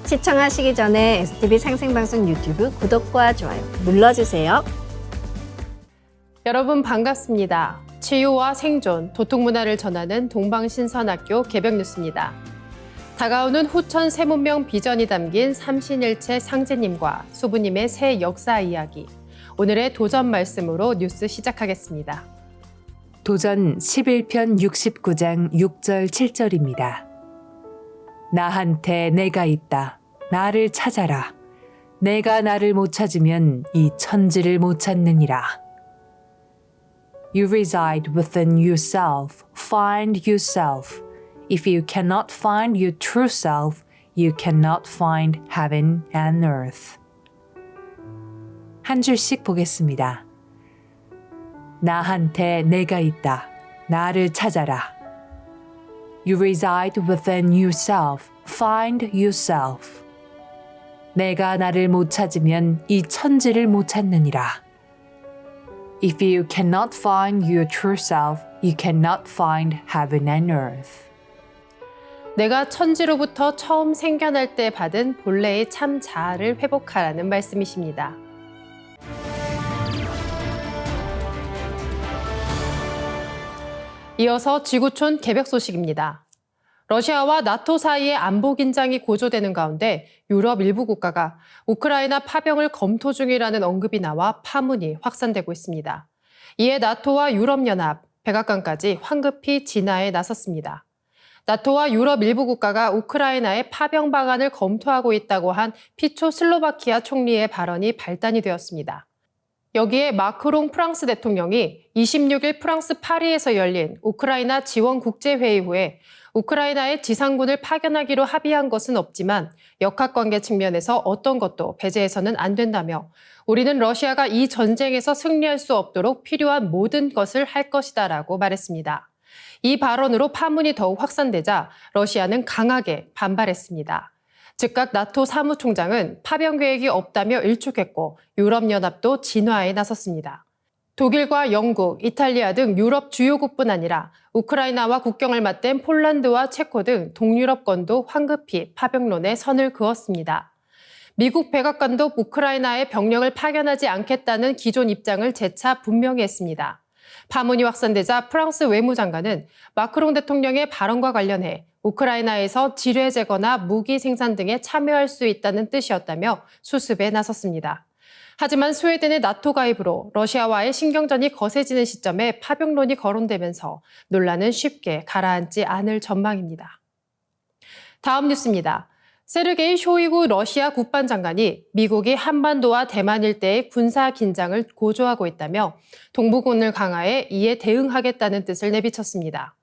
시청하시기 전에 STV 생생방송 유튜브 구독과 좋아요 눌러주세요. 여러분 반갑습니다. 치유와 생존, 도통문화를 전하는 동방신선학교 개벽뉴스입니다. 다가오는 후천 세문명 비전이 담긴 삼신일체 상제님과 수부님의 새 역사 이야기. 오늘의 도전 말씀으로 뉴스 시작하겠습니다. 도전 11편 69장 6절 7절입니다. 나한테 내가 있다. 나를 찾아라. 내가 나를 못 찾으면 이 천지를 못 찾느니라. You reside within yourself. Find yourself. If you cannot find your true self, you cannot find heaven and earth. 한 줄씩 보겠습니다. 나한테 내가 있다. 나를 찾아라. You reside within yourself. Find yourself. 내가 나를 못 찾으면 이 천지를 못 찾느니라. If you cannot find your true self, you cannot find heaven and earth. 내가 천지로부터 처음 생겨날 때 받은 본래의 참 자아를 회복하라는 말씀이십니다. 이어서 지구촌 개벽 소식입니다. 러시아와 나토 사이의 안보 긴장이 고조되는 가운데 유럽 일부 국가가 우크라이나 파병을 검토 중이라는 언급이 나와 파문이 확산되고 있습니다. 이에 나토와 유럽연합, 백악관까지 황급히 진화에 나섰습니다. 나토와 유럽 일부 국가가 우크라이나의 파병 방안을 검토하고 있다고 한 피초 슬로바키아 총리의 발언이 발단이 되었습니다. 여기에 마크롱 프랑스 대통령이 26일 프랑스 파리에서 열린 우크라이나 지원 국제회의 후에 우크라이나에 지상군을 파견하기로 합의한 것은 없지만 역학관계 측면에서 어떤 것도 배제해서는 안 된다며 우리는 러시아가 이 전쟁에서 승리할 수 없도록 필요한 모든 것을 할 것이다라고 말했습니다. 이 발언으로 파문이 더욱 확산되자 러시아는 강하게 반발했습니다. 즉각 나토 사무총장은 파병 계획이 없다며 일축했고 유럽연합도 진화에 나섰습니다. 독일과 영국, 이탈리아 등 유럽 주요국뿐 아니라 우크라이나와 국경을 맞댄 폴란드와 체코 등 동유럽권도 황급히 파병론에 선을 그었습니다. 미국 백악관도 우크라이나에 병력을 파견하지 않겠다는 기존 입장을 재차 분명히 했습니다. 파문이 확산되자 프랑스 외무장관은 마크롱 대통령의 발언과 관련해 우크라이나에서 지뢰 제거나 무기 생산 등에 참여할 수 있다는 뜻이었다며 수습에 나섰습니다. 하지만 스웨덴의 나토 가입으로 러시아와의 신경전이 거세지는 시점에 파병론이 거론되면서 논란은 쉽게 가라앉지 않을 전망입니다. 다음 뉴스입니다. 세르게이 쇼이구 러시아 국방장관이 미국이 한반도와 대만 일대의 군사 긴장을 고조하고 있다며 동부군을 강화해 이에 대응하겠다는 뜻을 내비쳤습니다.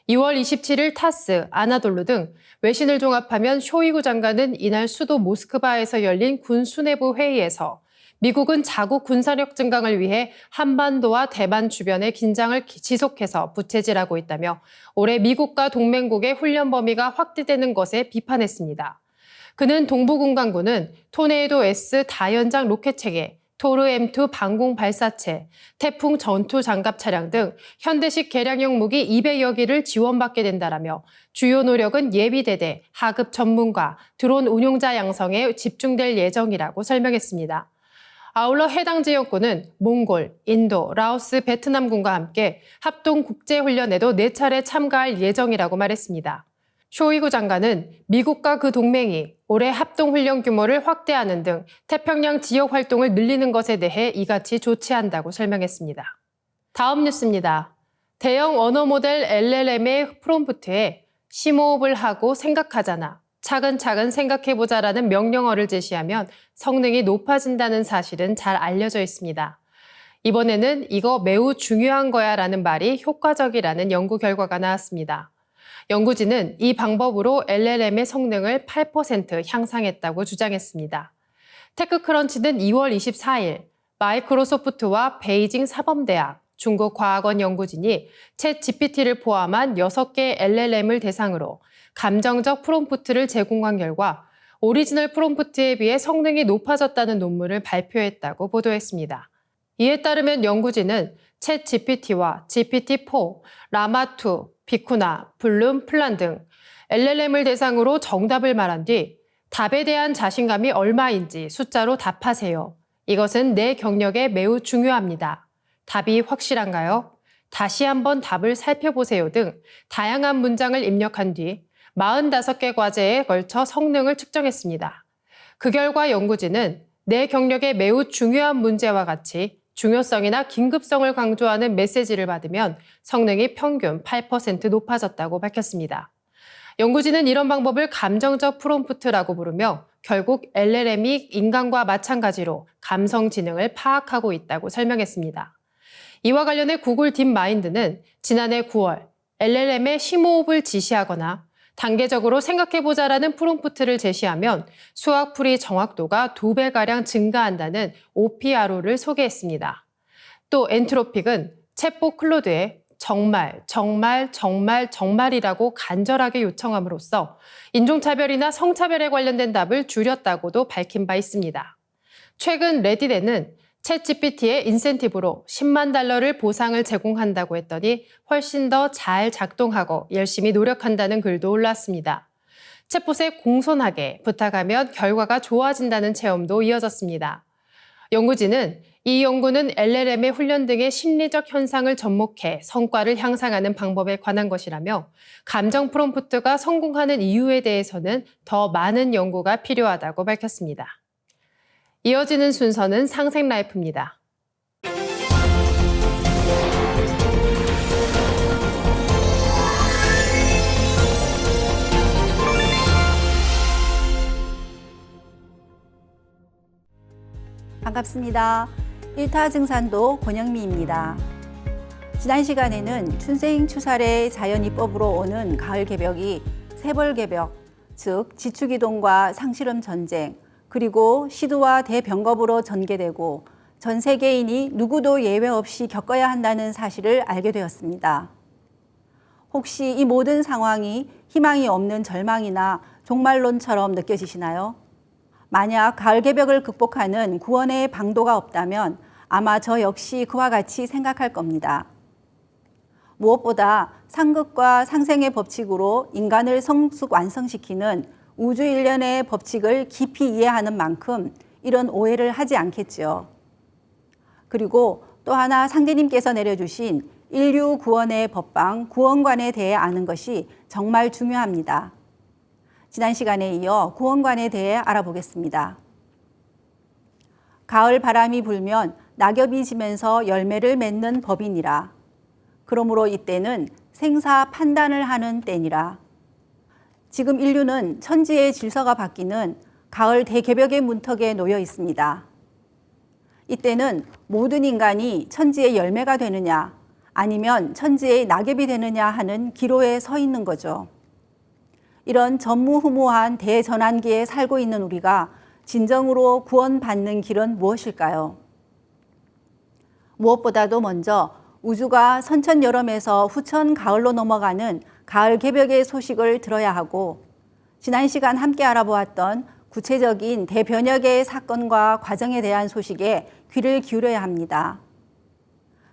2월 27일 타스, 아나돌루 등 외신을 종합하면 쇼이구 장관은 이날 수도 모스크바에서 열린 군 수뇌부 회의에서 미국은 자국 군사력 증강을 위해 한반도와 대만 주변의 긴장을 지속해서 부채질하고 있다며 올해 미국과 동맹국의 훈련 범위가 확대되는 것에 비판했습니다. 그는 동부군 강구는 토네이도 S 다연장 로켓 체계, 토르 M2 방공 발사체, 태풍 전투 장갑 차량 등 현대식 개량형 무기 200여 기를 지원받게 된다라며 주요 노력은 예비대대, 하급 전문가, 드론 운용자 양성에 집중될 예정이라고 설명했습니다. 아울러 해당 지역군은 몽골, 인도, 라오스, 베트남군과 함께 합동 국제훈련에도 4차례 참가할 예정이라고 말했습니다. 쇼이구 장관은 미국과 그 동맹이 올해 합동훈련 규모를 확대하는 등 태평양 지역 활동을 늘리는 것에 대해 이같이 조치한다고 설명했습니다. 다음 뉴스입니다. 대형 언어 모델 LLM의 프롬프트에 심호흡을 하고 생각하잖아. 차근차근 생각해보자라는 명령어를 제시하면 성능이 높아진다는 사실은 잘 알려져 있습니다. 이번에는 이거 매우 중요한 거야 라는 말이 효과적이라는 연구 결과가 나왔습니다. 연구진은 이 방법으로 LLM의 성능을 8% 향상했다고 주장했습니다. 테크크런치는 2월 24일 마이크로소프트와 베이징 사범대학, 중국과학원 연구진이 챗 GPT를 포함한 6개 LLM을 대상으로 감정적 프롬프트를 제공한 결과 오리지널 프롬프트에 비해 성능이 높아졌다는 논문을 발표했다고 보도했습니다. 이에 따르면 연구진은 챗 GPT와 GPT-4, 라마2, 비쿠나, 블룸, 플란 등 LLM을 대상으로 정답을 말한 뒤 답에 대한 자신감이 얼마인지 숫자로 답하세요. 이것은 내 경력에 매우 중요합니다. 답이 확실한가요? 다시 한번 답을 살펴보세요 등 다양한 문장을 입력한 뒤 45개 과제에 걸쳐 성능을 측정했습니다. 그 결과 연구진은 내 경력에 매우 중요한 문제와 같이 중요성이나 긴급성을 강조하는 메시지를 받으면 성능이 평균 8% 높아졌다고 밝혔습니다. 연구진은 이런 방법을 감정적 프롬프트라고 부르며 결국 LLM이 인간과 마찬가지로 감성 지능을 파악하고 있다고 설명했습니다. 이와 관련해 구글 딥마인드는 지난해 9월 LLM에 심호흡을 지시하거나 단계적으로 생각해보자라는 프롬프트를 제시하면 수학풀이 정확도가 2배가량 증가한다는 OPRO를 소개했습니다. 또 엔트로픽은 챗봇 클로드에 정말이라고 간절하게 요청함으로써 인종차별이나 성차별에 관련된 답을 줄였다고도 밝힌 바 있습니다. 최근 레딧에는 챗GPT의 인센티브로 $100,000를 보상을 제공한다고 했더니 훨씬 더 잘 작동하고 열심히 노력한다는 글도 올랐습니다. 챗봇에 공손하게 부탁하면 결과가 좋아진다는 체험도 이어졌습니다. 연구진은 이 연구는 LLM의 훈련 등의 심리적 현상을 접목해 성과를 향상하는 방법에 관한 것이라며 감정 프롬프트가 성공하는 이유에 대해서는 더 많은 연구가 필요하다고 밝혔습니다. 이어지는 순서는 상생 라이프입니다. 반갑습니다. 1타 증산도 권영미입니다. 지난 시간에는 춘생 추살의 자연이법으로 오는 가을 개벽이 세벌개벽, 즉 지축이동과 상실험 전쟁, 그리고 시드와 대병겁으로 전개되고 전 세계인이 누구도 예외 없이 겪어야 한다는 사실을 알게 되었습니다. 혹시 이 모든 상황이 희망이 없는 절망이나 종말론처럼 느껴지시나요? 만약 가을 개벽을 극복하는 구원의 방도가 없다면 아마 저 역시 그와 같이 생각할 겁니다. 무엇보다 상극과 상생의 법칙으로 인간을 성숙 완성시키는 우주 일련의 법칙을 깊이 이해하는 만큼 이런 오해를 하지 않겠죠. 그리고 또 하나 상제님께서 내려주신 인류 구원의 법방, 구원관에 대해 아는 것이 정말 중요합니다. 지난 시간에 이어 구원관에 대해 알아보겠습니다. 가을 바람이 불면 낙엽이 지면서 열매를 맺는 법이니라. 그러므로 이때는 생사 판단을 하는 때니라. 지금 인류는 천지의 질서가 바뀌는 가을 대개벽의 문턱에 놓여 있습니다. 이때는 모든 인간이 천지의 열매가 되느냐 아니면 천지의 낙엽이 되느냐 하는 기로에 서 있는 거죠. 이런 전무후무한 대전환기에 살고 있는 우리가 진정으로 구원받는 길은 무엇일까요? 무엇보다도 먼저 우주가 선천여름에서 후천 가을로 넘어가는 가을 개벽의 소식을 들어야 하고 지난 시간 함께 알아보았던 구체적인 대변혁의 사건과 과정에 대한 소식에 귀를 기울여야 합니다.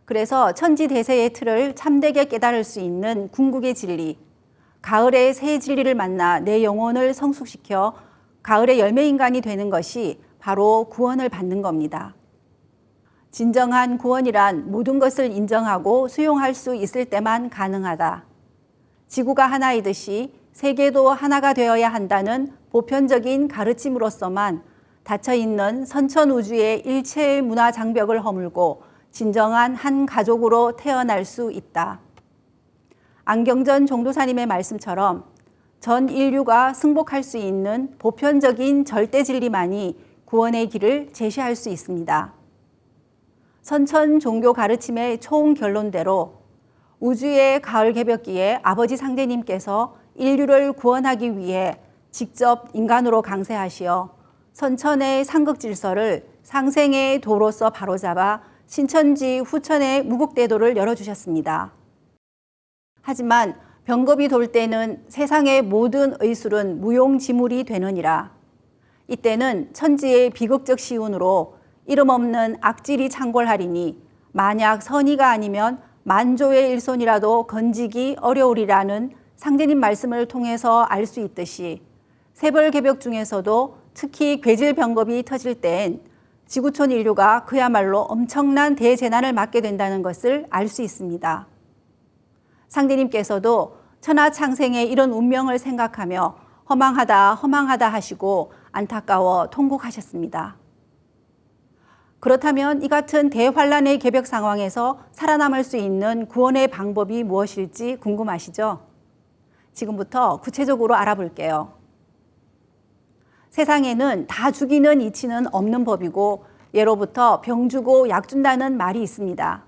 그래서 천지대세의 틀을 참되게 깨달을 수 있는 궁극의 진리, 가을의 새 진리를 만나 내 영혼을 성숙시켜 가을의 열매인간이 되는 것이 바로 구원을 받는 겁니다. 진정한 구원이란 모든 것을 인정하고 수용할 수 있을 때만 가능하다. 지구가 하나이듯이 세계도 하나가 되어야 한다는 보편적인 가르침으로서만 닫혀있는 선천우주의 일체의 문화 장벽을 허물고 진정한 한 가족으로 태어날 수 있다. 안경전 종도사님의 말씀처럼 전 인류가 승복할 수 있는 보편적인 절대 진리만이 구원의 길을 제시할 수 있습니다. 선천 종교 가르침의 총 결론대로 우주의 가을 개벽기에 아버지 상제님께서 인류를 구원하기 위해 직접 인간으로 강세하시어 선천의 상극 질서를 상생의 도로서 바로잡아 신천지 후천의 무국대도를 열어주셨습니다. 하지만 병겁이 돌 때는 세상의 모든 의술은 무용지물이 되느니라. 이때는 천지의 비극적 시운으로 이름 없는 악질이 창궐하리니 만약 선의가 아니면 만조의 일손이라도 건지기 어려우리라는 상제님 말씀을 통해서 알 수 있듯이 세벌개벽 중에서도 특히 괴질병겁이 터질 땐 지구촌 인류가 그야말로 엄청난 대재난을 맞게 된다는 것을 알 수 있습니다. 상대님께서도 천하창생의 이런 운명을 생각하며 허망하다 허망하다 하시고 안타까워 통곡하셨습니다. 그렇다면 이 같은 대환란의 개벽 상황에서 살아남을 수 있는 구원의 방법이 무엇일지 궁금하시죠? 지금부터 구체적으로 알아볼게요. 세상에는 다 죽이는 이치는 없는 법이고 예로부터 병 주고 약 준다는 말이 있습니다.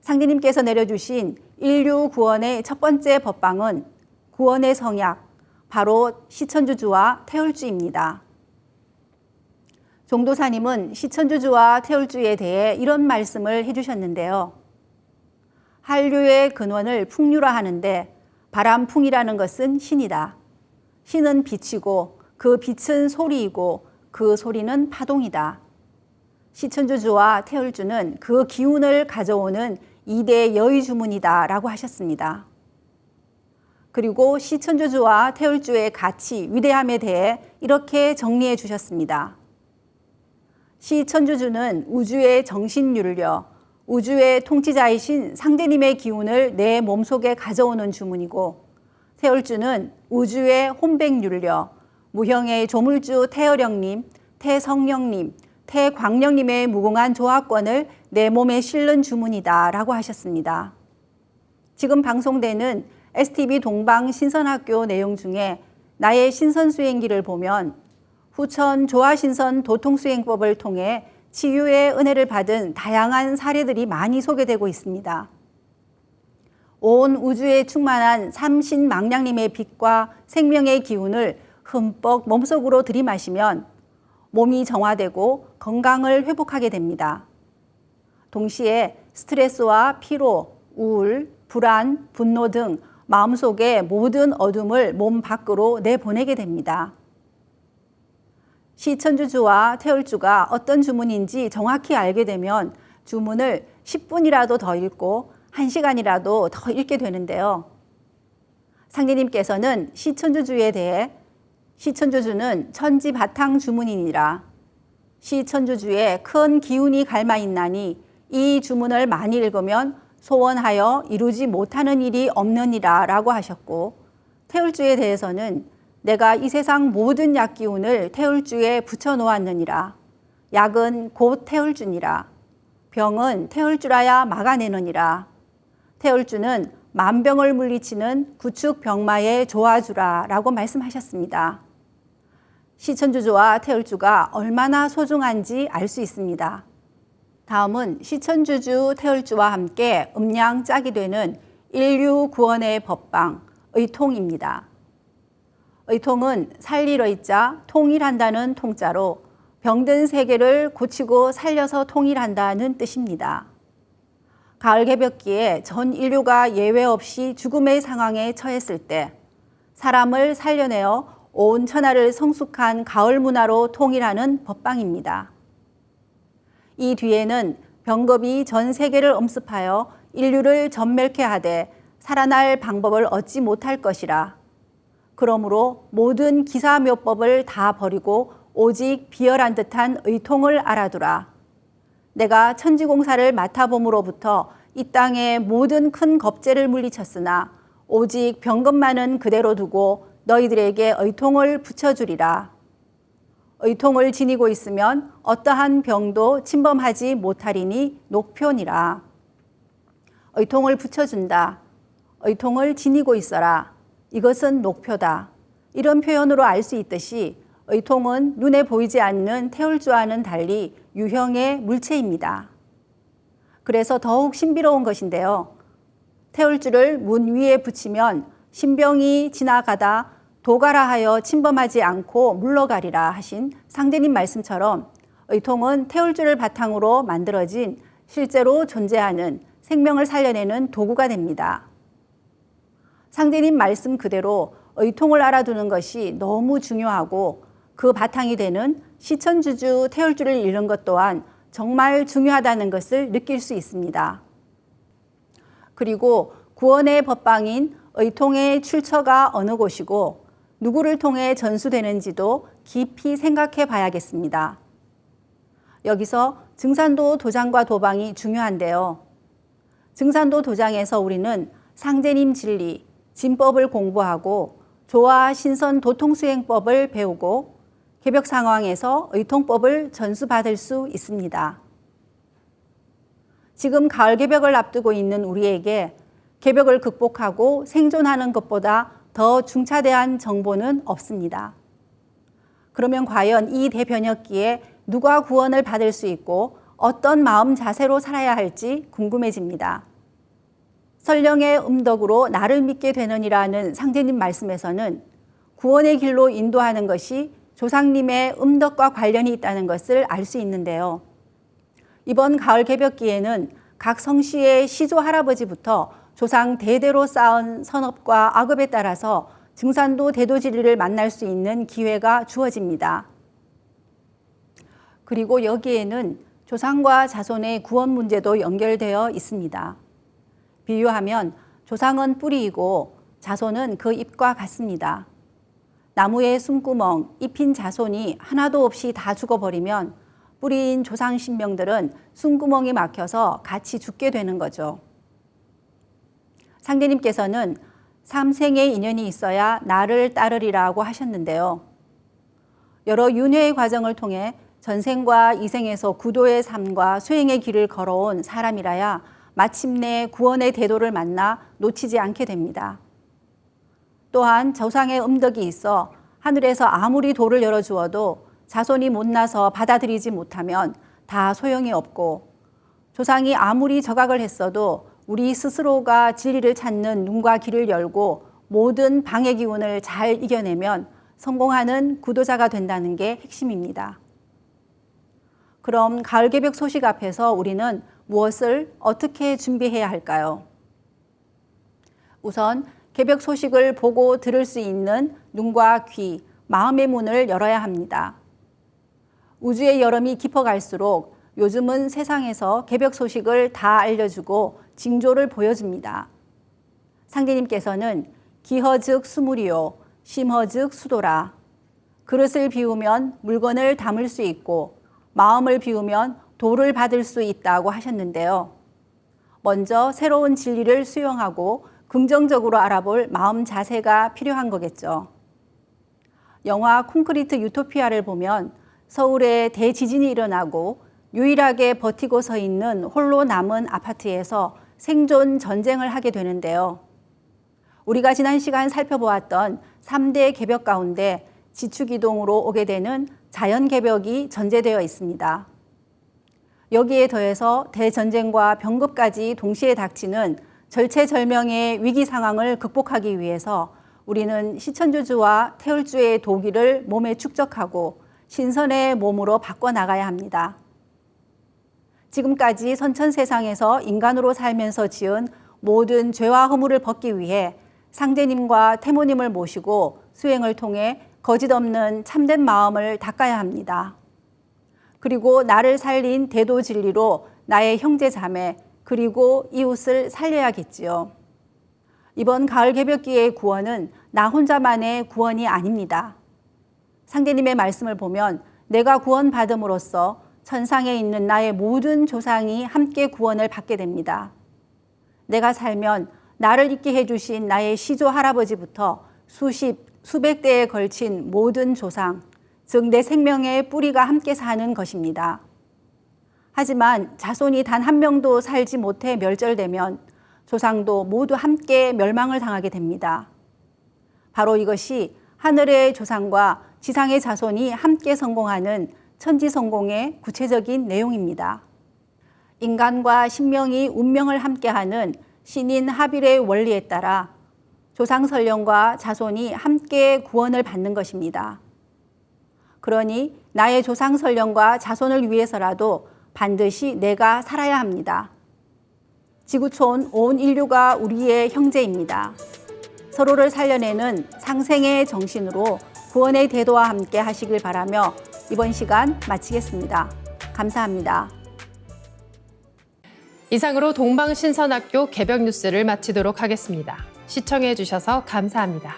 상대님께서 내려주신 인류 구원의 첫 번째 법방은 구원의 성약, 바로 시천주주와 태울주입니다. 종도사님은 시천주주와 태울주에 대해 이런 말씀을 해주셨는데요. 한류의 근원을 풍류라 하는데 바람풍이라는 것은 신이다. 신은 빛이고 그 빛은 소리이고 그 소리는 파동이다. 시천주주와 태울주는 그 기운을 가져오는 2대 여의주문이다 라고 하셨습니다. 그리고 시천주주와 태울주의 가치, 위대함에 대해 이렇게 정리해 주셨습니다. 시천주주는 우주의 정신윤려, 우주의 통치자이신 상제님의 기운을 내 몸속에 가져오는 주문이고, 태울주는 우주의 혼백윤려, 무형의 조물주 태어령님, 태성령님, 태광령님의 무궁한 조합권을 내 몸에 실는 주문이다 라고 하셨습니다. 지금 방송되는 STV 동방 신선학교 내용 중에 나의 신선수행기를 보면 후천 조화신선 도통수행법을 통해 치유의 은혜를 받은 다양한 사례들이 많이 소개되고 있습니다. 온 우주에 충만한 삼신망량님의 빛과 생명의 기운을 흠뻑 몸속으로 들이마시면 몸이 정화되고 건강을 회복하게 됩니다. 동시에 스트레스와 피로, 우울, 불안, 분노 등 마음속의 모든 어둠을 몸 밖으로 내보내게 됩니다. 시천주주와 태울주가 어떤 주문인지 정확히 알게 되면 주문을 10분이라도 더 읽고 1시간이라도 더 읽게 되는데요. 상제님께서는 시천주주에 대해 시천주주는 천지바탕 주문이니라. 시천주주에 큰 기운이 갈마 있나니 이 주문을 많이 읽으면 소원하여 이루지 못하는 일이 없느니라 라고 하셨고, 태울주에 대해서는 내가 이 세상 모든 약기운을 태울주에 붙여놓았느니라. 약은 곧 태울주니라. 병은 태울주라야 막아내느니라. 태울주는 만병을 물리치는 구축병마의 조화주라 라고 말씀하셨습니다. 시천주주와 태울주가 얼마나 소중한지 알 수 있습니다. 다음은 시천주주, 태울주와 함께 음양짝이 되는 인류 구원의 법방, 의통입니다. 의통은 살릴 의자, 통일한다는 통자로 병든 세계를 고치고 살려서 통일한다는 뜻입니다. 가을 개벽기에 전 인류가 예외 없이 죽음의 상황에 처했을 때 사람을 살려내어 온 천하를 성숙한 가을 문화로 통일하는 법방입니다. 이 뒤에는 병겁이 전 세계를 엄습하여 인류를 전멸케 하되 살아날 방법을 얻지 못할 것이라. 그러므로 모든 기사묘법을 다 버리고 오직 비열한 듯한 의통을 알아두라. 내가 천지공사를 맡아봄으로부터 이 땅의 모든 큰 겁제를 물리쳤으나 오직 병겁만은 그대로 두고 너희들에게 의통을 붙여주리라. 의통을 지니고 있으면 어떠한 병도 침범하지 못하리니 녹표니라. 의통을 붙여준다. 의통을 지니고 있어라. 이것은 녹표다. 이런 표현으로 알 수 있듯이 의통은 눈에 보이지 않는 태울주와는 달리 유형의 물체입니다. 그래서 더욱 신비로운 것인데요. 태울주를 문 위에 붙이면 신병이 지나가다 도가라 하여 침범하지 않고 물러가리라 하신 상제님 말씀처럼 의통은 태울주를 바탕으로 만들어진 실제로 존재하는 생명을 살려내는 도구가 됩니다. 상제님 말씀 그대로 의통을 알아두는 것이 너무 중요하고 그 바탕이 되는 시천주주, 태울주를 읽는 것 또한 정말 중요하다는 것을 느낄 수 있습니다. 그리고 구원의 법방인 의통의 출처가 어느 곳이고 누구를 통해 전수되는지도 깊이 생각해 봐야겠습니다. 여기서 증산도 도장과 도방이 중요한데요. 증산도 도장에서 우리는 상제님 진리, 진법을 공부하고 조화 신선 도통수행법을 배우고 개벽 상황에서 의통법을 전수받을 수 있습니다. 지금 가을 개벽을 앞두고 있는 우리에게 개벽을 극복하고 생존하는 것보다 더 중차대한 정보는 없습니다. 그러면 과연 이 대변혁기에 누가 구원을 받을 수 있고 어떤 마음 자세로 살아야 할지 궁금해집니다. 설령의 음덕으로 나를 믿게 되느니라는 상제님 말씀에서는 구원의 길로 인도하는 것이 조상님의 음덕과 관련이 있다는 것을 알 수 있는데요. 이번 가을 개벽기에는 각 성씨의 시조 할아버지부터 조상 대대로 쌓은 선업과 악업에 따라서 증산도 대도진리를 만날 수 있는 기회가 주어집니다. 그리고 여기에는 조상과 자손의 구원 문제도 연결되어 있습니다. 비유하면 조상은 뿌리이고 자손은 그 잎과 같습니다. 나무의 숨구멍, 잎인 자손이 하나도 없이 다 죽어버리면 뿌리인 조상 신명들은 숨구멍이 막혀서 같이 죽게 되는 거죠. 상대님께서는 3생의 인연이 있어야 나를 따르리라고 하셨는데요. 여러 윤회의 과정을 통해 전생과 이생에서 구도의 삶과 수행의 길을 걸어온 사람이라야 마침내 구원의 대도를 만나 놓치지 않게 됩니다. 또한 조상의 음덕이 있어 하늘에서 아무리 도를 열어주어도 자손이 못나서 받아들이지 못하면 다 소용이 없고, 조상이 아무리 저각을 했어도 우리 스스로가 진리를 찾는 눈과 귀를 열고 모든 방해 기운을 잘 이겨내면 성공하는 구도자가 된다는 게 핵심입니다. 그럼 가을 개벽 소식 앞에서 우리는 무엇을 어떻게 준비해야 할까요? 우선 개벽 소식을 보고 들을 수 있는 눈과 귀, 마음의 문을 열어야 합니다. 우주의 여름이 깊어갈수록 요즘은 세상에서 개벽 소식을 다 알려주고 징조를 보여줍니다. 상대님께서는 기허즉 수물이요, 심허즉 수도라. 그릇을 비우면 물건을 담을 수 있고 마음을 비우면 도를 받을 수 있다고 하셨는데요. 먼저 새로운 진리를 수용하고 긍정적으로 알아볼 마음 자세가 필요한 거겠죠. 영화 콘크리트 유토피아를 보면 서울에 대지진이 일어나고 유일하게 버티고 서 있는 홀로 남은 아파트에서 생존 전쟁을 하게 되는데요. 우리가 지난 시간 살펴보았던 3대 개벽 가운데 지축이동으로 오게 되는 자연개벽이 전제되어 있습니다. 여기에 더해서 대전쟁과 병급까지 동시에 닥치는 절체절명의 위기 상황을 극복하기 위해서 우리는 시천주주와 태울주의 도기를 몸에 축적하고 신선의 몸으로 바꿔나가야 합니다. 지금까지 선천세상에서 인간으로 살면서 지은 모든 죄와 허물을 벗기 위해 상제님과 태모님을 모시고 수행을 통해 거짓 없는 참된 마음을 닦아야 합니다. 그리고 나를 살린 대도 진리로 나의 형제 자매 그리고 이웃을 살려야겠지요. 이번 가을 개벽기의 구원은 나 혼자만의 구원이 아닙니다. 상대님의 말씀을 보면 내가 구원받음으로써 천상에 있는 나의 모든 조상이 함께 구원을 받게 됩니다. 내가 살면 나를 있게 해주신 나의 시조 할아버지부터 수백 대에 걸친 모든 조상, 즉 내 생명의 뿌리가 함께 사는 것입니다. 하지만 자손이 단 한 명도 살지 못해 멸절되면 조상도 모두 함께 멸망을 당하게 됩니다. 바로 이것이 하늘의 조상과 지상의 자손이 함께 성공하는 천지성공의 구체적인 내용입니다. 인간과 신명이 운명을 함께하는 신인 하빌의 원리에 따라 조상설령과 자손이 함께 구원을 받는 것입니다. 그러니 나의 조상설령과 자손을 위해서라도 반드시 내가 살아야 합니다. 지구촌 온 인류가 우리의 형제입니다. 서로를 살려내는 상생의 정신으로 구원의 대도와 함께 하시길 바라며 이번 시간 마치겠습니다. 감사합니다. 이상으로 동방신선학교 개벽 뉴스를 마치도록 하겠습니다. 시청해 주셔서 감사합니다.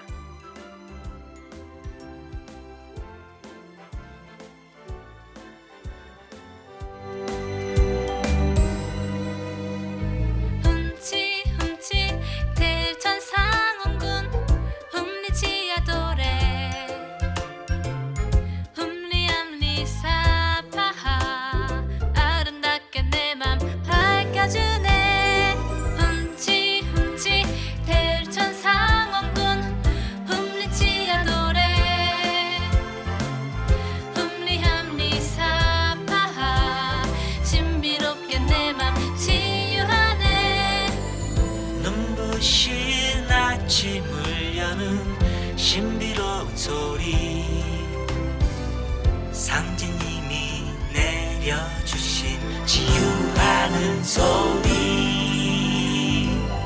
내려주신 치유하는 소리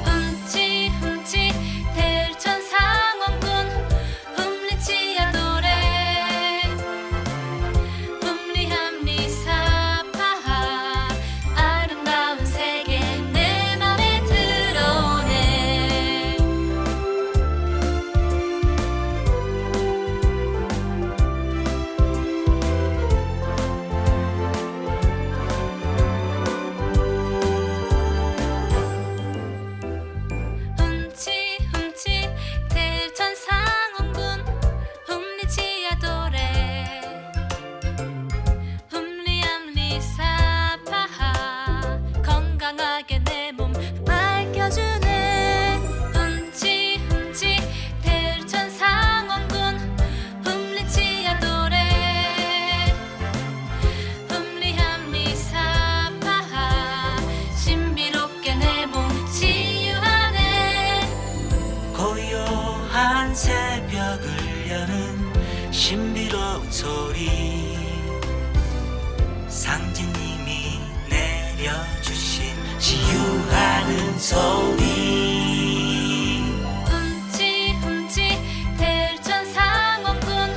흠치 흠치 대천 상원군 흠리치야 노래 흠리함리 사파하 아름다운 세계 내 맘에 들어오네 흠치 흠치 대천 상원군 흠리치야 도래 흠리암리 사파하 건강하게 내 몸 밝혀주네 흠치 흠치 대천 상원군 흠리치야 도래 흠리함리 사파하 신비롭게 내 몸 치유하네 고요한 새벽을 여는 신비로운 소리 상진님이 내려주신 치유하는 소리 흠치 흠치 대천 상원군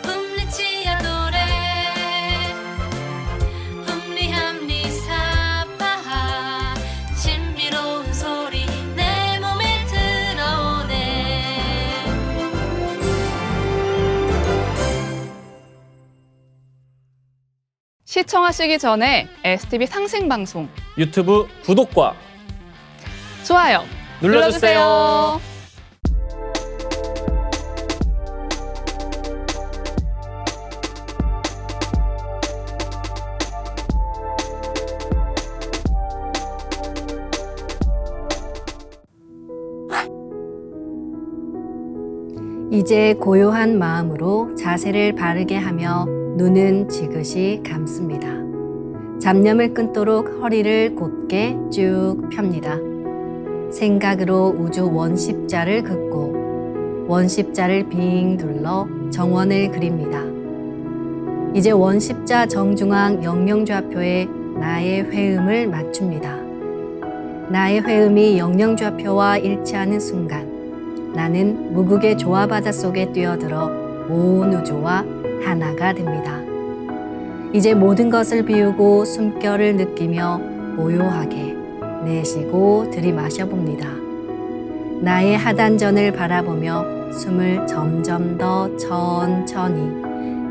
흠리치야 도래 흠리함리 사파하 신비로운 소리 내 몸에 들어오네 시청하시기 전에 STV 상생방송 유튜브 구독과 좋아요 눌러주세요. 이제 고요한 마음으로 자세를 바르게 하며 눈은 지그시 감습니다. 잡념을 끊도록 허리를 곧게 쭉 펴니다. 생각으로 우주 원십자를 긋고 원십자를 빙 둘러 정원을 그립니다. 이제 원십자 정중앙 영영좌표에 나의 회음을 맞춥니다. 나의 회음이 영영좌표와 일치하는 순간 나는 무국의 조화바다 속에 뛰어들어 온 우주와 하나가 됩니다. 이제 모든 것을 비우고 숨결을 느끼며 고요하게 내쉬고 들이마셔 봅니다. 나의 하단전을 바라보며 숨을 점점 더 천천히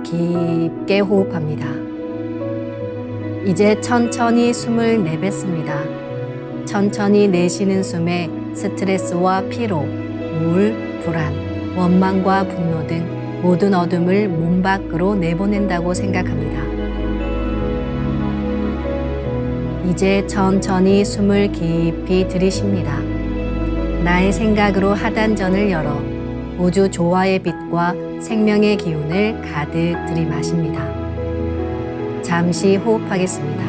깊게 호흡합니다. 이제 천천히 숨을 내뱉습니다. 천천히 내쉬는 숨에 스트레스와 피로, 우울, 불안, 원망과 분노 등 모든 어둠을 몸 밖으로 내보낸다고 생각합니다. 이제 천천히 숨을 깊이 들이쉽니다. 나의 생각으로 하단전을 열어 우주 조화의 빛과 생명의 기운을 가득 들이마십니다. 잠시 호흡하겠습니다.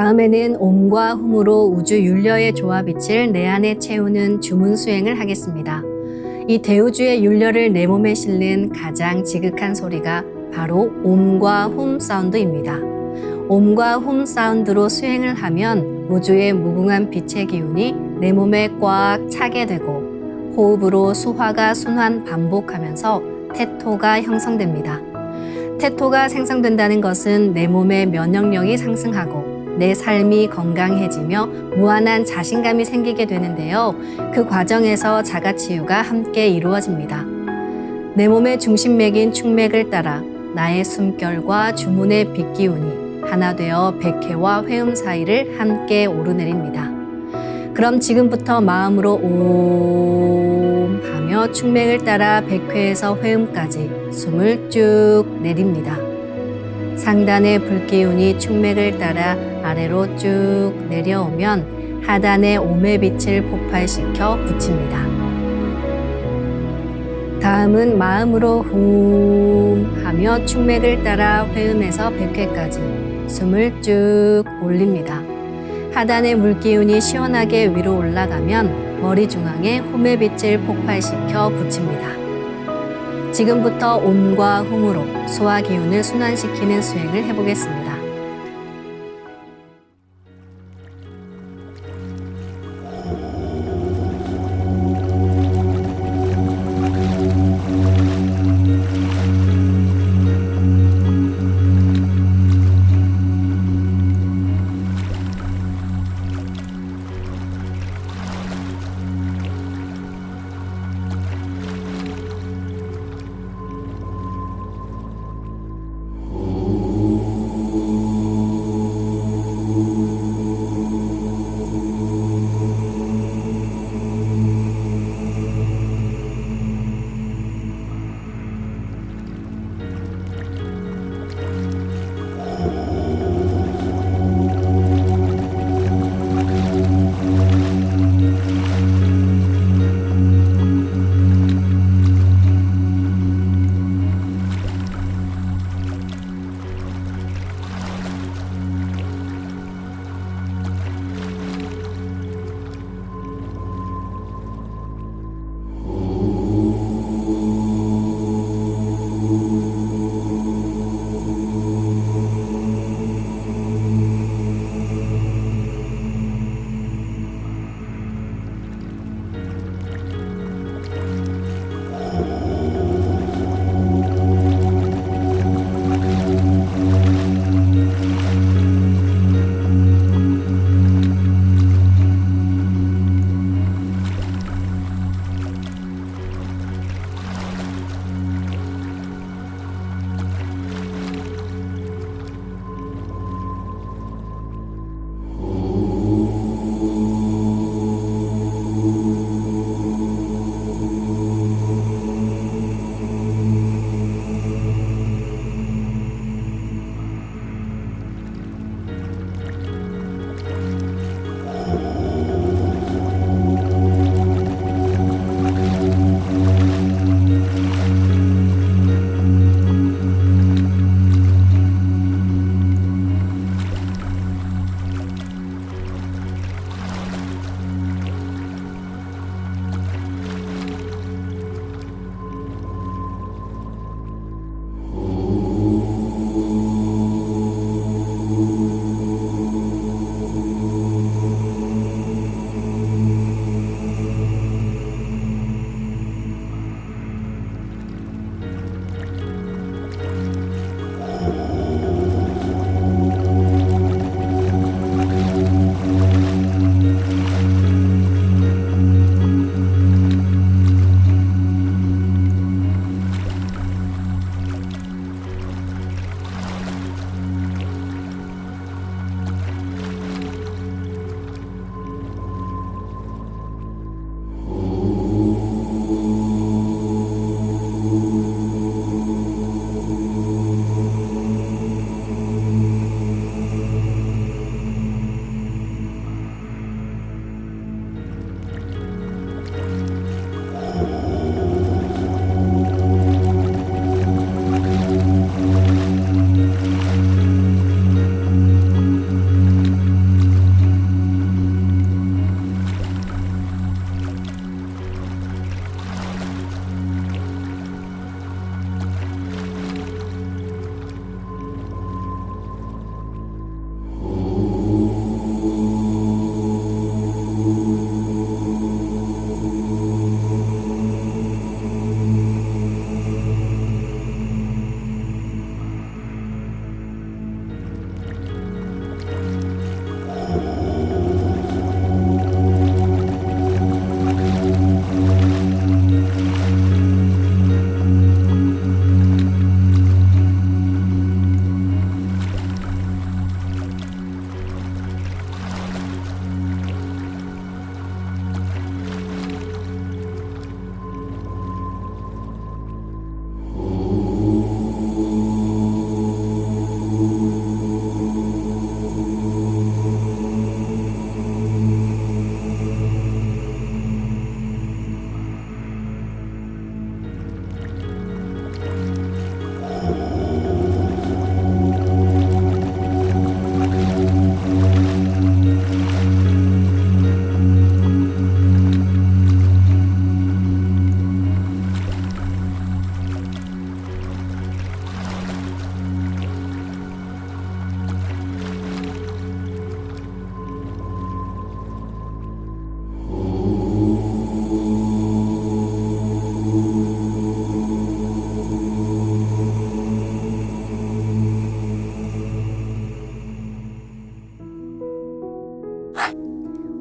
다음에는 옴과 훔으로 우주 율려의 조화빛을 내 안에 채우는 주문 수행을 하겠습니다. 이 대우주의 율려를 내 몸에 실는 가장 지극한 소리가 바로 옴과 훔 사운드입니다. 옴과 훔 사운드로 수행을 하면 우주의 무궁한 빛의 기운이 내 몸에 꽉 차게 되고 호흡으로 수화가 순환 반복하면서 태토가 형성됩니다. 태토가 생성된다는 것은 내 몸의 면역력이 상승하고 내 삶이 건강해지며 무한한 자신감이 생기게 되는데요. 그 과정에서 자가치유가 함께 이루어집니다. 내 몸의 중심맥인 축맥을 따라 나의 숨결과 주문의 빛기운이 하나 되어 백회와 회음 사이를 함께 오르내립니다. 그럼 지금부터 마음으로 옴 하며 축맥을 따라 백회에서 회음까지 숨을 쭉 내립니다. 상단의 불기운이 축맥을 따라 아래로 쭉 내려오면 하단의 옴의 빛을 폭발시켜 붙입니다. 다음은 마음으로 훔 하며 축맥을 따라 회음에서 백회까지 숨을 쭉 올립니다. 하단의 물기운이 시원하게 위로 올라가면 머리 중앙에 홈의 빛을 폭발시켜 붙입니다. 지금부터 옴과 훔으로 소화 기운을 순환시키는 수행을 해보겠습니다.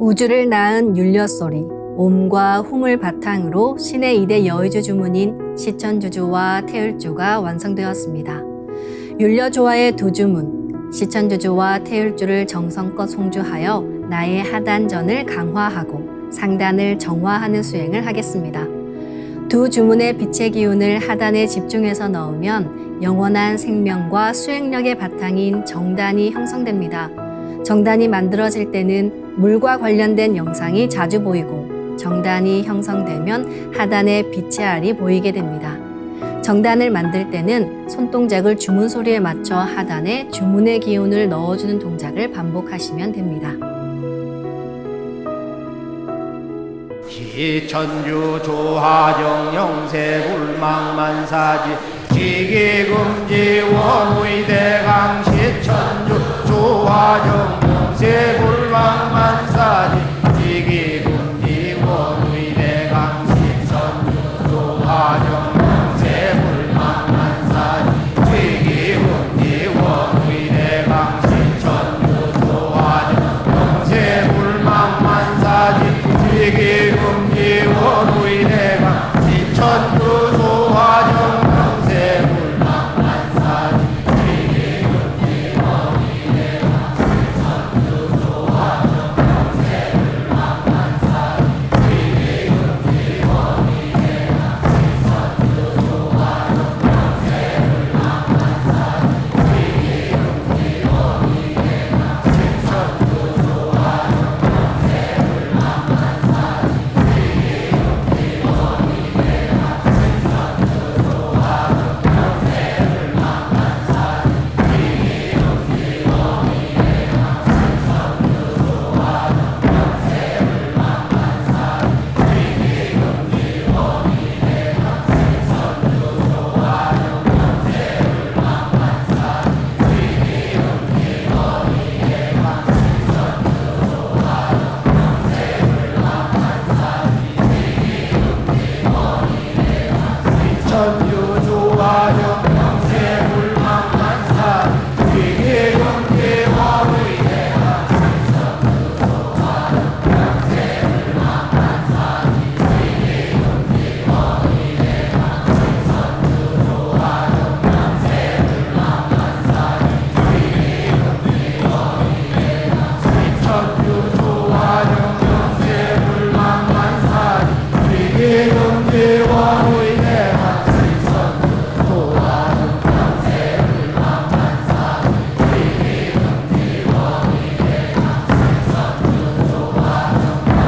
우주를 낳은 율려소리, 옴과 hum을 바탕으로 신의 2대 여의주 주문인 시천주주와 태율주가 완성되었습니다. 율려조화의 두 주문, 시천주주와 태율주를 정성껏 송주하여 나의 하단전을 강화하고 상단을 정화하는 수행을 하겠습니다. 두 주문의 빛의 기운을 하단에 집중해서 넣으면 영원한 생명과 수행력의 바탕인 정단이 형성됩니다. 정단이 만들어질 때는 물과 관련된 영상이 자주 보이고 정단이 형성되면 하단에 빛의 알이 보이게 됩니다. 정단을 만들 때는 손동작을 주문 소리에 맞춰 하단에 주문의 기운을 넣어주는 동작을 반복하시면 됩니다. 시천주 조화정 영세불망만사지 지기금지 원의대강 시천주 조화정 영세불망만사지 지기금지 원의대강 시천주 조화정 영세불망만사지 지기금지 원의대강 시천주 조화정 영세불망만사지 지기금지 원의대강 시천주 조화정 영세불망만사지 지기금지 원의대강 시천주 조화정 영세불망만사지 지기금지 원의대강 시천주 조화정 영세불망만사지 지기금지 원의대강 시천주 조화정 천주 조화정 영세불망만사지 지기금지 원의대강 시천주 조화정 영세불망만사지 지기금지 원의대강 시천주 조화정 영세불망만사지 지기금지 원의대강 시천주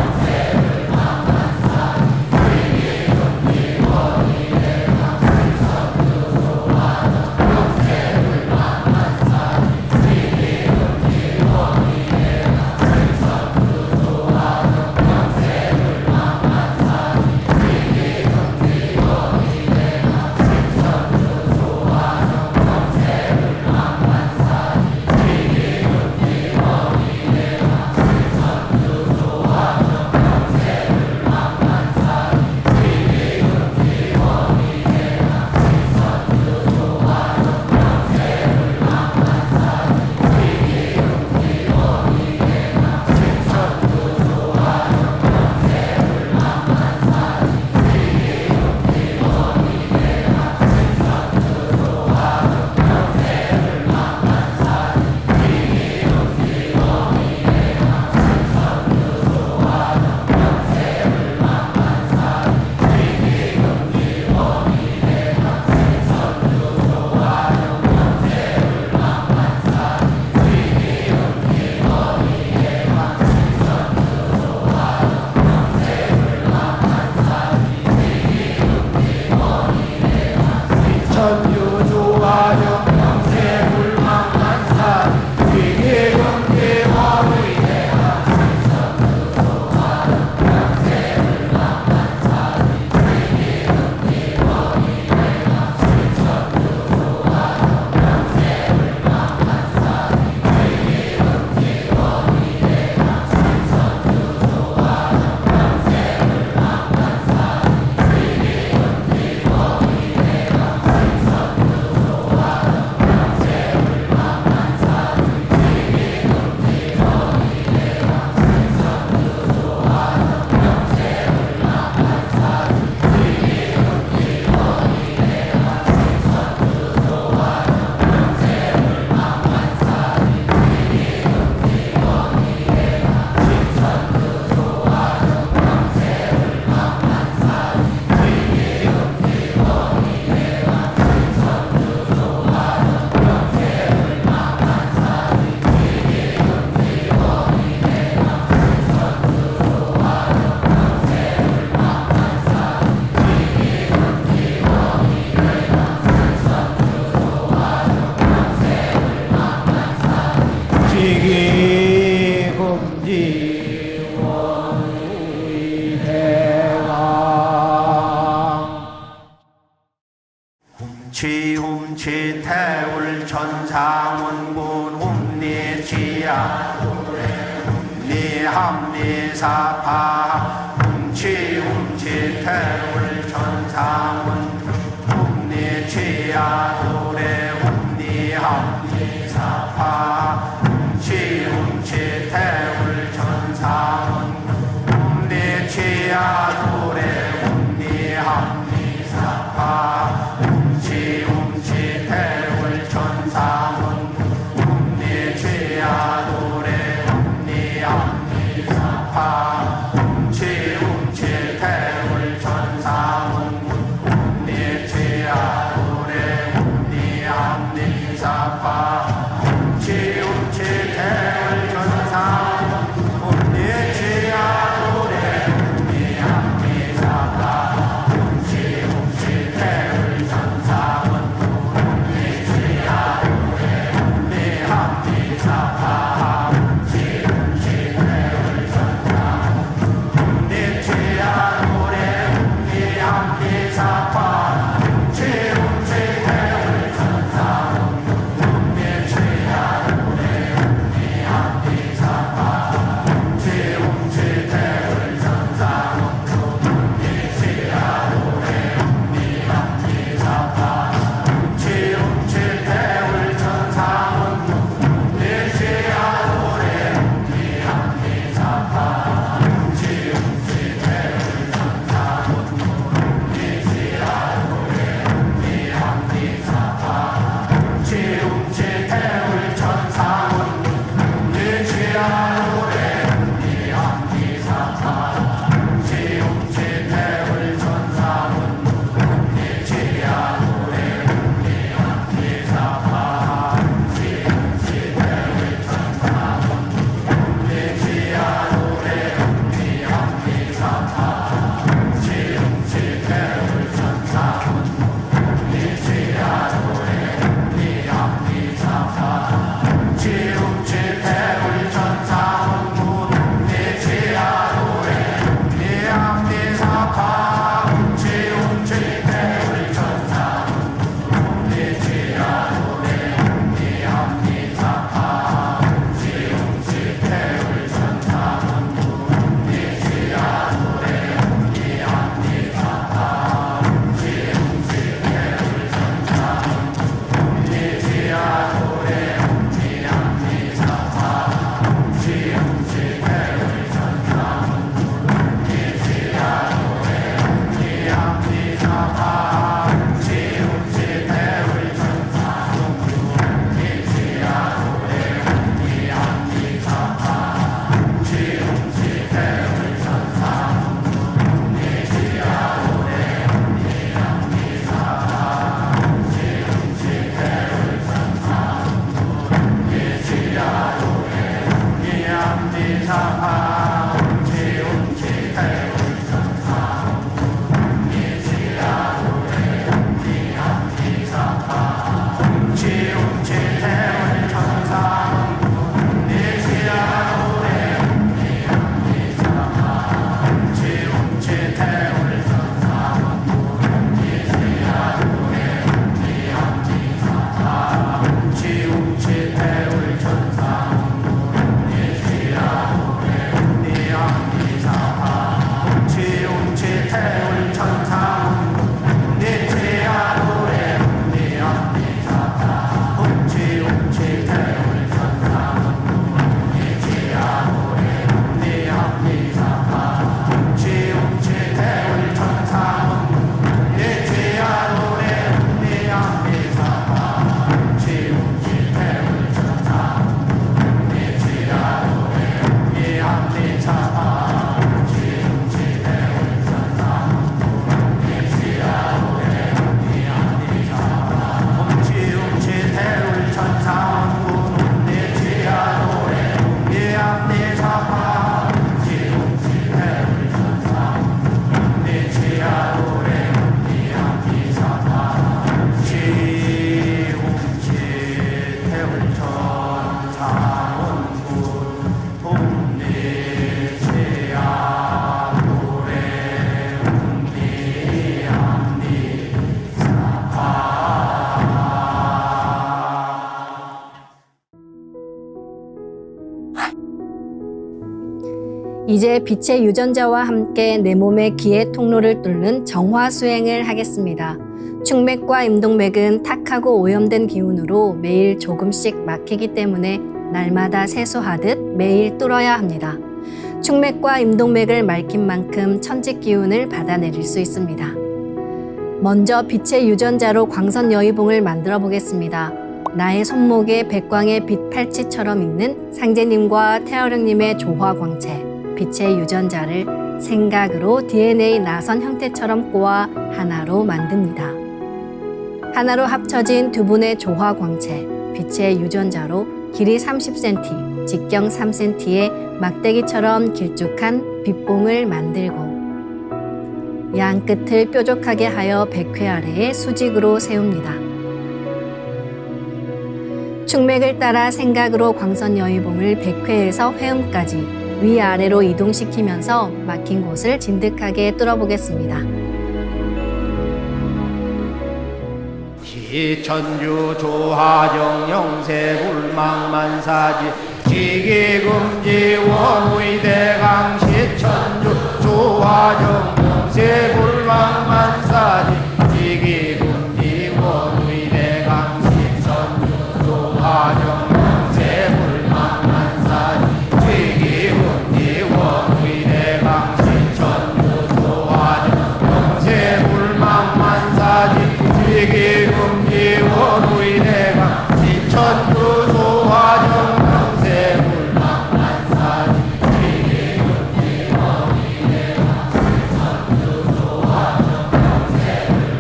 조화정 영세불망만사지 지기금지 원의대강 천주 조화정 영세불망만사지 지기금지 원의대강 시천주 조화정 영세불망만사지 지기금지 원의대강 시천주 조화정 영세불망만사지 지기금지 원의대강 시천주 조화정 영세불망만사지 지기금지 원의대강 시천주 훔치 태울 천상원군 훔리지야 훔리 함리사파 훔치 태울 천상원 훔리지야 도래 훔리 함리사파 훔치 태울 천상원 훔리지야 도래 훔리 함리사파 훔치 태울 천상원 훔리지야 도래 훔리 함리사파 훔치 태울 천상원 훔리지야 도래 훔리 이제 빛의 유전자와 함께 내 몸의 기의 통로를 뚫는 정화 수행을 하겠습니다. 충맥과 임동맥은 탁하고 오염된 기운으로 매일 조금씩 막히기 때문에 날마다 세수하듯 매일 뚫어야 합니다. 충맥과 임동맥을 맑힌 만큼 천직 기운을 받아내릴 수 있습니다. 먼저 빛의 유전자로 광선 여의봉을 만들어 보겠습니다. 나의 손목에 백광의 빛 팔찌처럼 있는 상제님과 태어령님의 조화 광채, 빛의 유전자를 생각으로 DNA 나선 형태처럼 꼬아 하나로 만듭니다. 하나로 합쳐진 두 분의 조화 광채, 빛의 유전자로 길이 30cm, 직경 3cm의 막대기처럼 길쭉한 빛봉을 만들고 양 끝을 뾰족하게 하여 백회 아래에 수직으로 세웁니다. 충맥을 따라 생각으로 광선 여의봉을 백회에서 회음까지 위아래로 이동시키면서 막힌 곳을 진득하게 뚫어보겠습니다. 기천주 조하정 영세불망만사지 지기금지 원의대강 시천주 조하정 영세불망만사지 지기금지 원의대강 시천주 조하정 영세불망만사지 지기금지 원의대강 시천주 조하정 영세불망만사지 지기금지 원의대강 시천주 조하정 영세불망만사지 지기금지 원의대강 시천주 조하정 영세불망만사지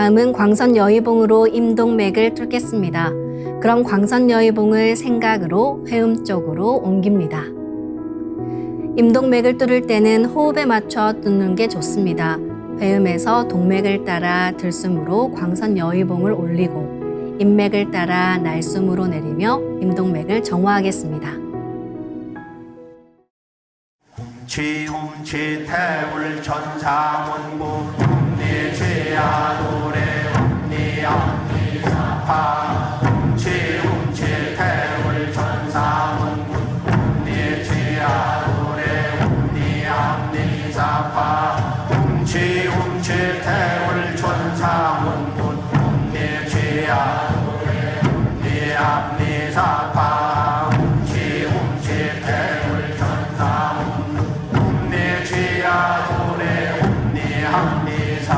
다음은 광선 여의봉으로 임동맥을 뚫겠습니다. 그럼 광선 여의봉을 생각으로 회음 쪽으로 옮깁니다. 임동맥을 뚫을 때는 호흡에 맞춰 뚫는 게 좋습니다. 회음에서 동맥을 따라 들숨으로 광선 여의봉을 올리고 인맥을 따라 날숨으로 내리며 임동맥을 정화하겠습니다. 지움치 태울 천사문구 ум니지야 노래 ум니암니사파 지움치 태울 천사문구 ум니지야 노래 ум니암니사파 지움치 태울 천사문구 ум니지야 노래 ум니암니사파 지움치 태울 천사문구 지야 노래 ум니합니사파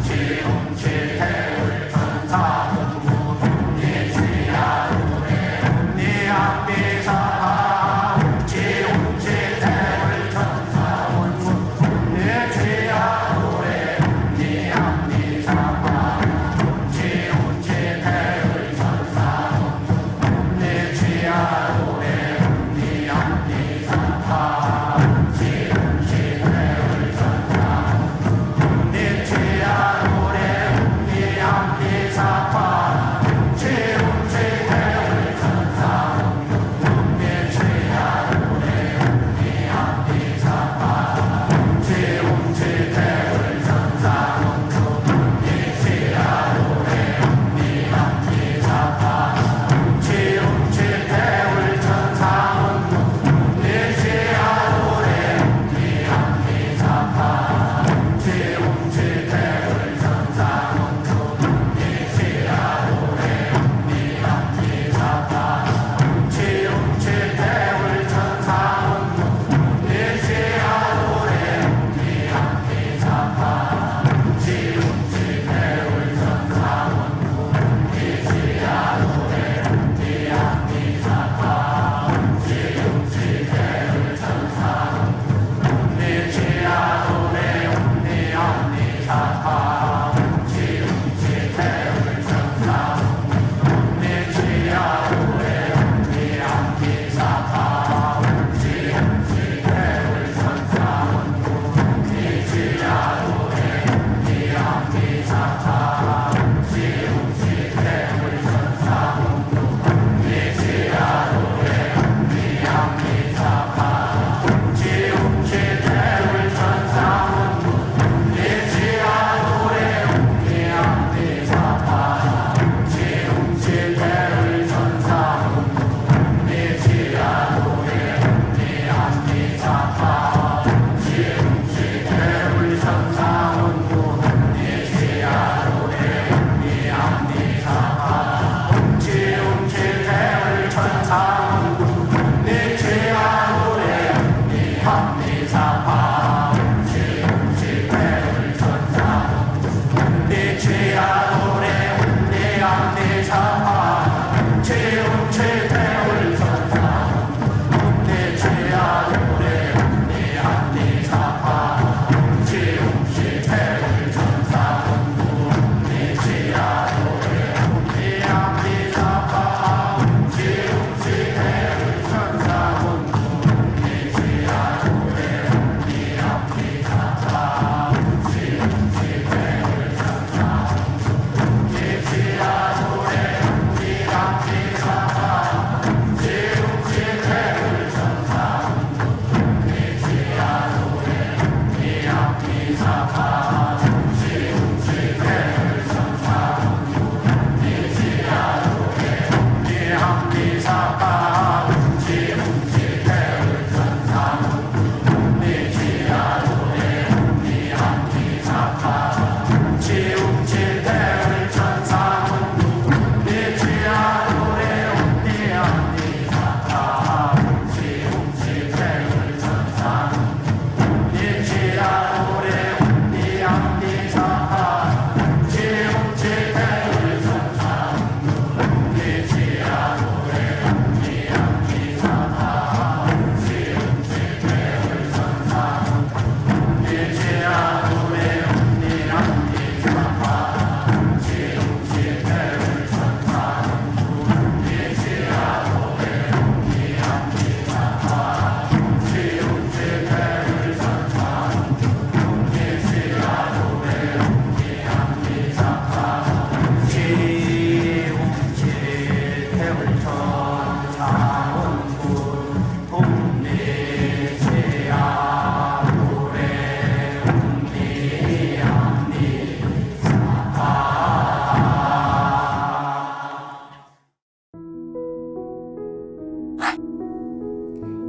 지움치 태울 천사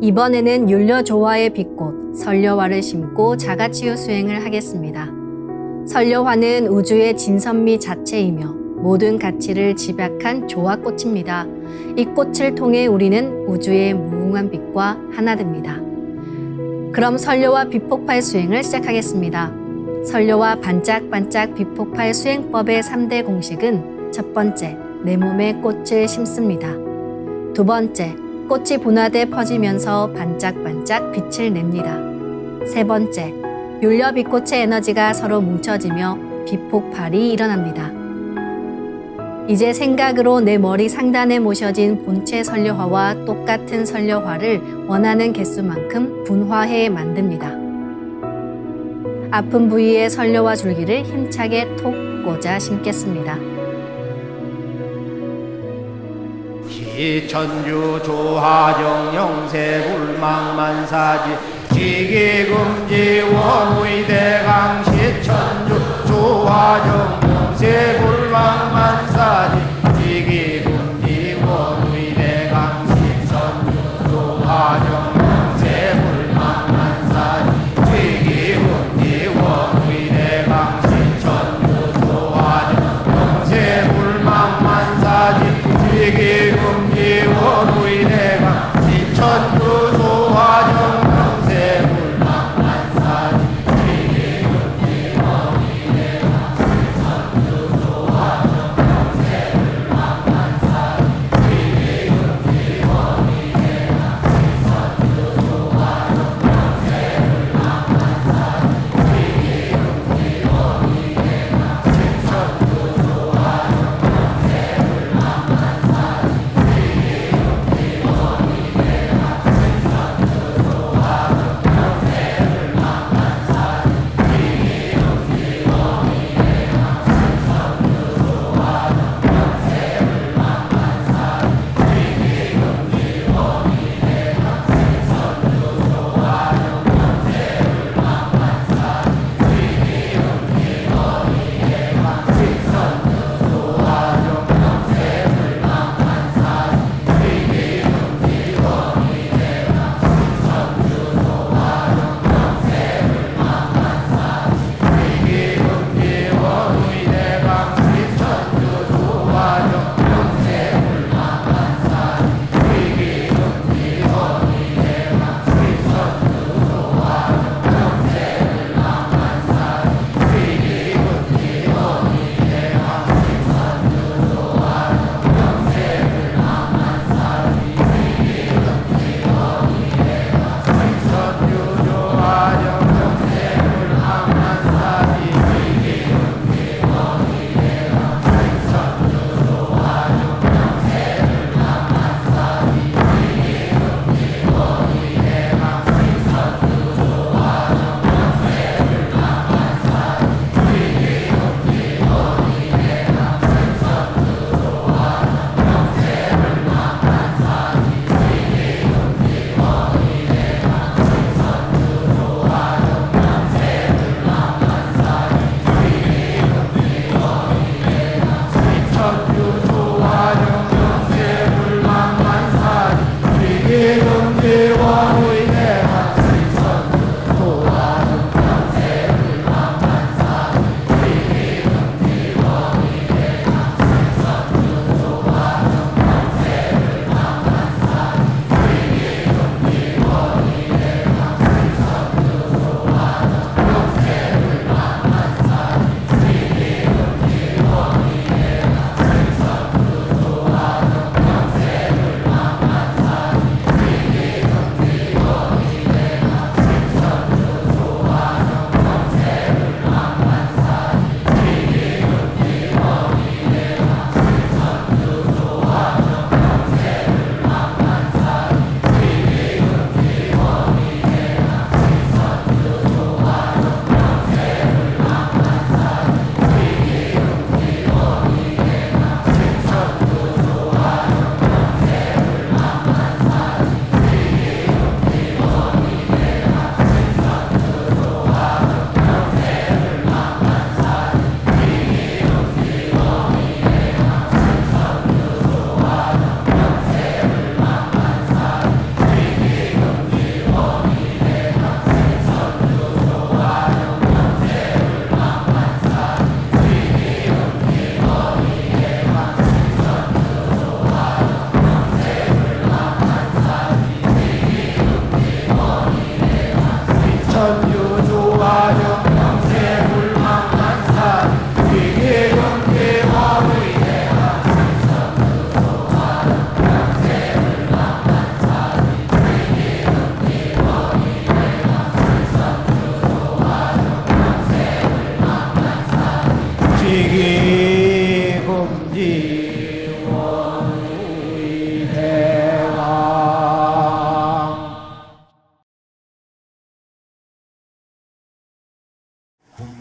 이번에는 율려조화의 빛꽃 설려화를 심고 자가치유 수행을 하겠습니다. 설려화는 우주의 진선미 자체이며 모든 가치를 집약한 조화꽃입니다. 이 꽃을 통해 우리는 우주의 무궁한 빛과 하나 됩니다. 그럼 설려화 빛폭발 수행을 시작하겠습니다. 설려화 반짝반짝 빛폭발 수행법의 3대 공식은 첫 번째, 내 몸에 꽃을 심습니다. 두 번째, 꽃이 분화돼 퍼지면서 반짝반짝 빛을 냅니다. 세 번째, 율려 빛꽃의 에너지가 서로 뭉쳐지며 빛폭발이 일어납니다. 이제 생각으로 내 머리 상단에 모셔진 본체 설려화와 똑같은 설려화를 원하는 개수만큼 분화해 만듭니다. 아픈 부위에 설려화 줄기를 힘차게 톡 꽂아 심겠습니다. 시천주 조화정 영세불망만사지 지기금지 원의대강 시천주 조화정 영세불망만사지 지기금지 원의대강 시천주 조화정 영세불망만사지 지기금지 원의대강 시천주 조화정 영세불망만사지 지기금지 원의대강 시천주 조화정 영세불망만사지 지기금지 원의대강 시천주 조화정 영세불망만사지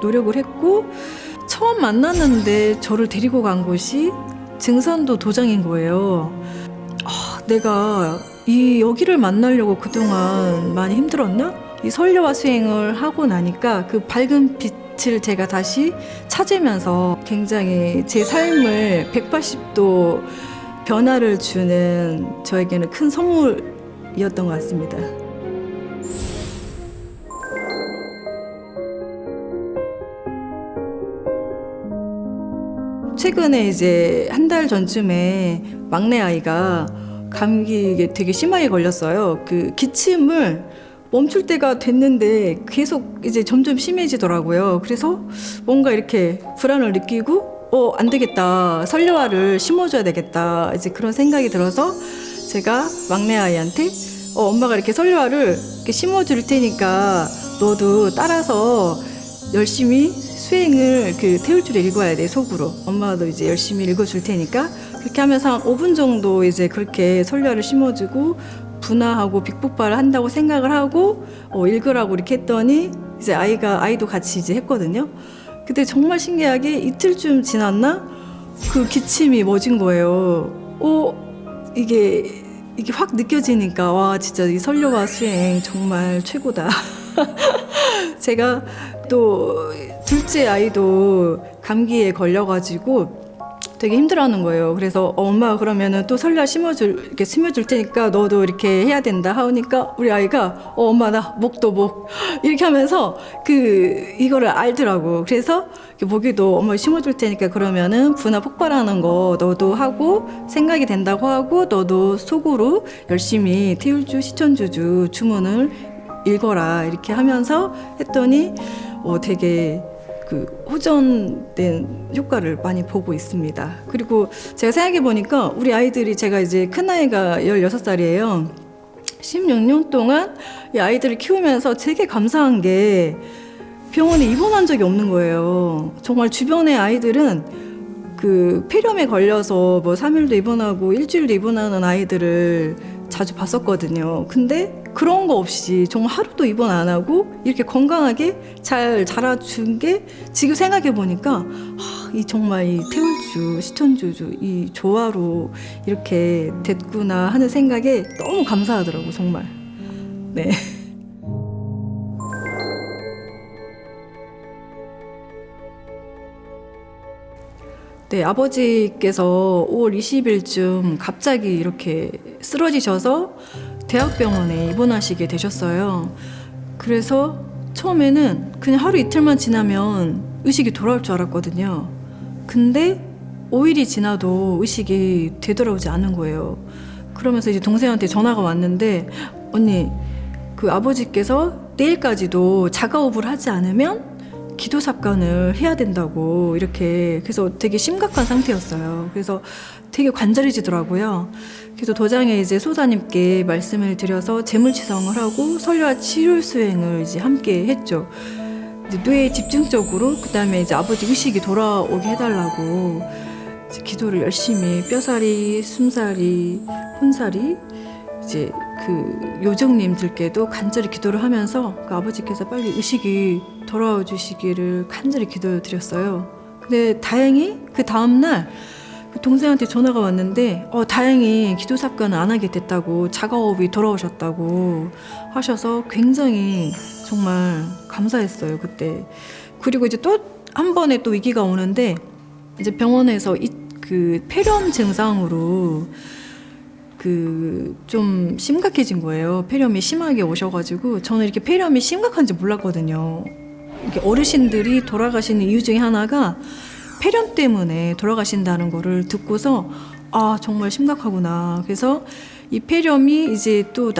노력을 했고 처음 만났는데 저를 데리고 간 곳이 증산도 도장인 거예요. 내가 여기를 만나려고 그동안 많이 힘들었나? 이 선료와 수행을 하고 나니까 그 밝은 빛을 제가 다시 찾으면서 굉장히 제 삶을 180도 변화를 주는 저에게는 큰 선물이었던 것 같습니다. 최근에 이제 한 달 전쯤에 막내 아이가 감기에 되게 심하게 걸렸어요. 그 기침을 멈출 때가 됐는데 계속 이제 점점 심해지더라고요. 그래서 뭔가 이렇게 불안을 느끼고 안 되겠다. 설료화를 심어줘야 되겠다. 이제 그런 생각이 들어서 제가 막내 아이한테 엄마가 이렇게 설료화를 이렇게 심어줄 테니까 너도 따라서 열심히 수행을 태울 줄을 읽어야 돼, 속으로. 엄마도 이제 열심히 읽어줄 테니까. 그렇게 하면서 한 5분 정도 이제 그렇게 설료화를 심어주고 분화하고 빅폭발을 한다고 생각을 하고 읽으라고 이렇게 했더니 이제 아이도 같이 이제 했거든요. 근데 정말 신기하게 이틀쯤 지났나? 그 기침이 멎은 거예요. 이게 확 느껴지니까 와, 진짜 이 설료화 수행 정말 최고다. 제가 또 둘째 아이도 감기에 걸려가지고 되게 힘들어하는 거예요. 그래서 엄마가 그러면은 또 설료화 심어줄 테니까 너도 이렇게 해야 된다 하니까 우리 아이가 엄마 나 목도 목 이렇게 하면서 이거를 알더라고. 그래서 목에도 엄마 심어줄 테니까 그러면은 분화 폭발하는 거 너도 하고 생각이 된다고 하고 너도 속으로 열심히 태울주 시천주주 주문을 읽어라 이렇게 하면서 했더니 되게 호전된 효과를 많이 보고 있습니다. 그리고 제가 생각해 보니까 우리 아이들이 제가 이제 큰아이가 16살이에요. 16년 동안 이 아이들을 키우면서 되게 감사한 게 병원에 입원한 적이 없는 거예요. 정말 주변의 아이들은 폐렴에 걸려서 3일도 입원하고 일주일도 입원하는 아이들을 자주 봤었거든요. 근데 그런 거 없이 정말 하루도 입원 안 하고 이렇게 건강하게 잘 자라준 게 지금 생각해 보니까 정말 이 태울주, 시천주주 이 조화로 이렇게 됐구나 하는 생각에 너무 감사하더라고 정말. 네. 네, 아버지께서 5월 20일쯤 갑자기 이렇게 쓰러지셔서 대학병원에 입원하시게 되셨어요. 그래서 처음에는 그냥 하루 이틀만 지나면 의식이 돌아올 줄 알았거든요. 근데 5일이 지나도 의식이 되돌아오지 않는 거예요. 그러면서 이제 동생한테 전화가 왔는데 언니, 아버지께서 내일까지도 자가호흡을 하지 않으면 기도 삽관을 해야 된다고 이렇게 그래서 되게 심각한 상태였어요. 그래서 되게 관절해지더라고요. 그래서 도장에 이제 소사님께 말씀을 드려서 재물치성을 하고 설료화 치료 수행을 이제 함께 했죠. 이제 뇌에 집중적으로 그다음에 이제 아버지 의식이 돌아오게 해달라고 이제 기도를 열심히 뼈사리, 숨사리, 혼사리 이제 요정님들께도 간절히 기도를 하면서 아버지께서 빨리 의식이 돌아와 주시기를 간절히 기도드렸어요. 근데 다행히 그 다음날 동생한테 전화가 왔는데 다행히 기도 삽관을 안 하게 됐다고 자가호흡이 돌아오셨다고 하셔서 굉장히 정말 감사했어요 그때. 그리고 이제 또 한 번에 또 위기가 오는데 이제 병원에서 폐렴 증상으로 좀 심각해진 거예요. 폐렴이 심하게 오셔가지고 저는 이렇게 폐렴이 심각한지 몰랐거든요. 이렇게 어르신들이 돌아가시는 이유 중에 하나가 폐렴 때문에 돌아가신다는 거를 듣고서 정말 심각하구나. 그래서 이 폐렴이 이제 또